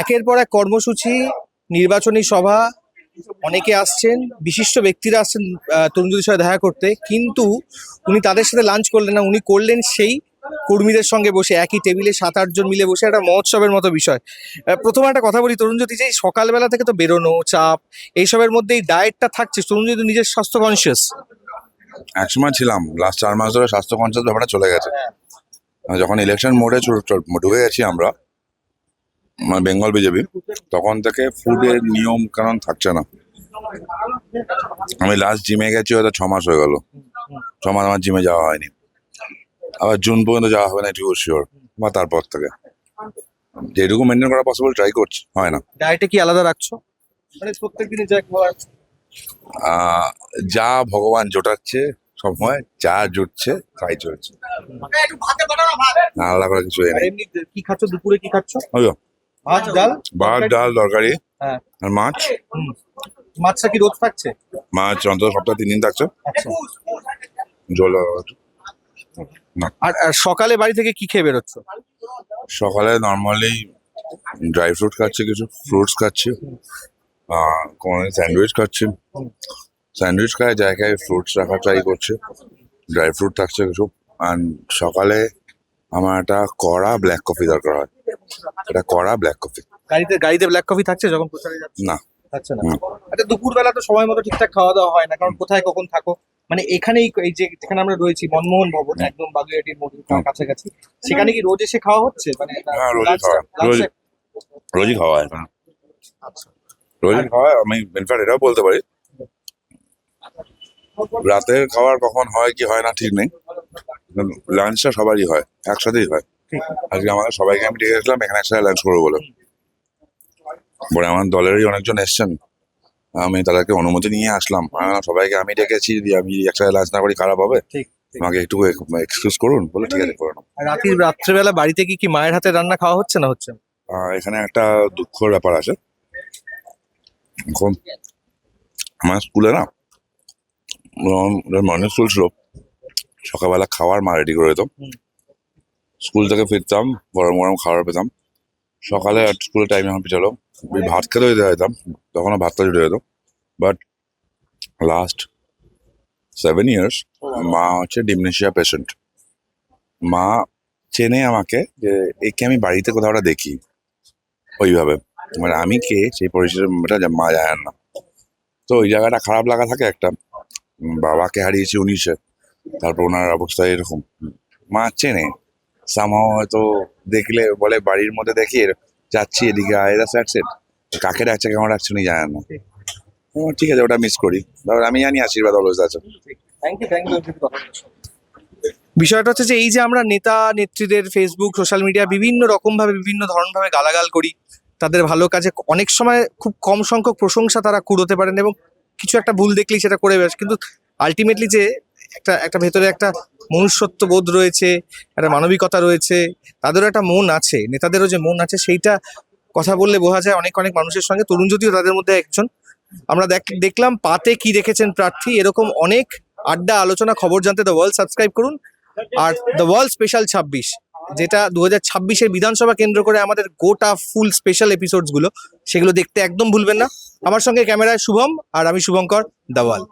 একের পর এক কর্মসূচি, নির্বাচনী সভা, অনেকে আসছেন, বিশিষ্ট ব্যক্তিরা আসছেন তরুণদের সাথে দেখা করতে, কিন্তু উনি তাদের সাথে লাঞ্চ করলেন না, উনি করলেন সেই কর্মীদের সঙ্গে বসে একই টেবিলে 7-8 জন মিলে বসে একটা মহোৎসবের মতো বিষয়। প্রথমে একটা কথা বলি তরুণজ্যোতি, যে সকালবেলা থেকে তো বেরোনো, চাপ, এইসবের মধ্যে এই ডায়েটটা থাকছে, তরুণজ্যোতি নিজের স্বাস্থ্য কনসিয়াস। একসময় ছিলাম, লাস্ট 4 মাস ধরে স্বাস্থ্য কনসিয়াস ব্যাপারটা চলে গেছে। যখন ইলেকশন মোডে ঢুকে গেছি আমরা, মানে বেঙ্গল বিজেপি, তখন থেকে ফুডের নিয়ম কারণ থাকছে না। আমি লাস্ট জিমে গেছি হয়তো 6 মাস হয়ে গেল, 6 মাস আমার জিমে যাওয়া হয়নি। আবার জুন পর্যন্ত যাওয়া হবে না, এটুকু শিওর। বা তারপর থেকে যেটুকু মেনটেন করা পসিবল ট্রাই করছি, হয় না। ডায়েটে কি আলাদা রাখছো, মানে প্রত্যেক দিনে যা ভগবান জোটাচ্ছে, সময় যা জুটছে তাই চলছে, আলাদা করে কিছু নেই। এমনি কি খাচ্ছ, দুপুরে কি খাচ্ছ? ভাত ডাল তরকারি হ্যাঁ, আর মাছ। মাছটা কি রোজ থাকছে? মাছ অন্তত সপ্তাহে 3 দিন থাকছে। আচ্ছা। জল আর সকালে বাড়ি থেকে কি খেয়ে বেরোচ্ছ? সকালে নর্মালি ড্রাই ফ্রুট খাচ্ছি, কিছু ফ্রুটস খাচ্ছি, কোনো স্যান্ডউইচ খাচ্ছি। স্যান্ডউইচ খায় জায়গায় ফ্রুটস রাখা ট্রাই করছে, ড্রাই ফ্রুট থাকছে কিছু। আর সকালে আমার একটা কড়া ব্ল্যাক কফি দরকার হয়, এটা কড়া ব্ল্যাক কফি। গাড়িতে ব্ল্যাক কফি থাকছে যখন প্রচারে যাচ্ছে? না, থাকছে না। আচ্ছা, দুপুরবেলা তো সময় মতো ঠিকঠাক খাওয়া দাওয়া হয় না, কারণ কোথায় কখন থাকো। মানে এখানেই, এই যে যেখানে আমরা রয়েছি, মনমোহন ভবন, একদম বাগুইআটির মোড়ের কাছাকাছি, সেখানে কি রোজ এসে খাওয়া হচ্ছে? মানে হ্যাঁ, রোজই খাওয়া হয় এখানে, রোজই খাওয়া হয়। আমি ইনফ্যাক্ট এটাও বলতে পারি, রাতের খাবার কখন হয় কি হয় না ঠিক নেই, লাঞ্চটা সবারই হয়, একসাথেই হয়। আজকে আমাদের সবাইকে আমি ডেকে গেছিলাম এখানে একসাথে লাঞ্চ করবো বলে। পরে আমার দলেরই অনেকজন এসছেন, আমি তাদেরকে অনুমতি নিয়ে আসলাম। সবাইকে আমি ডেকেছি, যদি আমি একসাথে লাঞ্চ না করি খারাপ হবে, আমাকে একটু এক্সকিউজ করুন বলে, ঠিক আছে করে নাও। রাত্রেবেলা বাড়িতে কি মায়ের হাতে রান্না খাওয়া হচ্ছে না হচ্ছে? এখানে একটা দুঃখের ব্যাপার আছে। এখন আমার স্কুলে না, মর্নিং স্কুল ছিল, সকালবেলা খাওয়ার মা রেডি করে দিত। স্কুল থেকে ফিরতাম, গরম গরম খাবার পেতাম। সকালে স্কুলের টাইম যখন পিছালো, ভাত খেতেও দিতে যেতাম, তখনও ভাতটা জুটে যেত। বাট লাস্ট 7 years মা হচ্ছে ডিমনেশিয়া পেশেন্ট। মা চেনে আমাকে, যে একে আমি বাড়িতে কোথাও একটা দেখি ওইভাবে, মানে আমি কে সেই পরিচয়টা মা জানেন না। তো ওই জায়গাটা খারাপ লাগা থাকে একটা। বাবাকে হারিয়েছি 19-এ, তারপর ওনার অবস্থা এরকম। মা চেনে সামহাও, হয়তো দেখলে বলে বাড়ির মধ্যে দেখি যাচ্ছি এদিকে আয়দা স্যার, কাকে ডাকছে কেমন ডাকছে উনি জানেন না। ঠিক আছে, ওটা মিস করি, আমি জানি আশীর্বাদ অলওয়েজ আছে। বিষয়টা হচ্ছে যে এই যে আমরা নেতা নেত্রীদের ফেসবুক, সোশ্যাল মিডিয়া বিভিন্ন রকম ভাবে, বিভিন্ন ধরন ভাবে গালাগাল করি, তাদের ভালো কাজে অনেক সময় খুব কম সংখ্যক প্রশংসা তারা কুড়োতে পারেন, এবং কিছু একটা ভুল দেখলেই সেটা করে বেশ, কিন্তু আলটিমেটলি যে একটা ভেতরে একটা মনুষ্যত্ব বোধ রয়েছে, একটা মানবিকতা রয়েছে, তাদেরও একটা মন আছে, নেতাদেরও যে মন আছে, সেইটা কথা বললে বোঝা যায় অনেক অনেক মানুষের সঙ্গে। তরুণজ্যোতিও তাদের মধ্যে একজন। আমরা দেখলাম পাতে কি রেখেছেন প্রার্থী, এরকম অনেক আড্ডা, আলোচনা, খবর জানতে দ্য ওয়ার্ল্ড সাবস্ক্রাইব করুন। আর দ্য ওয়ার্ল্ড স্পেশাল 26, যেটা 2026-এর বিধানসভা কেন্দ্র করে আমাদের গোটা ফুল স্পেশাল এপিসোডস গুলো, সেগুলো দেখতে একদম ভুলবেন না। আমার সঙ্গে ক্যামেরায় শুভম, আর আমি শুভঙ্কর, দ্য ওয়ার্ল্ড।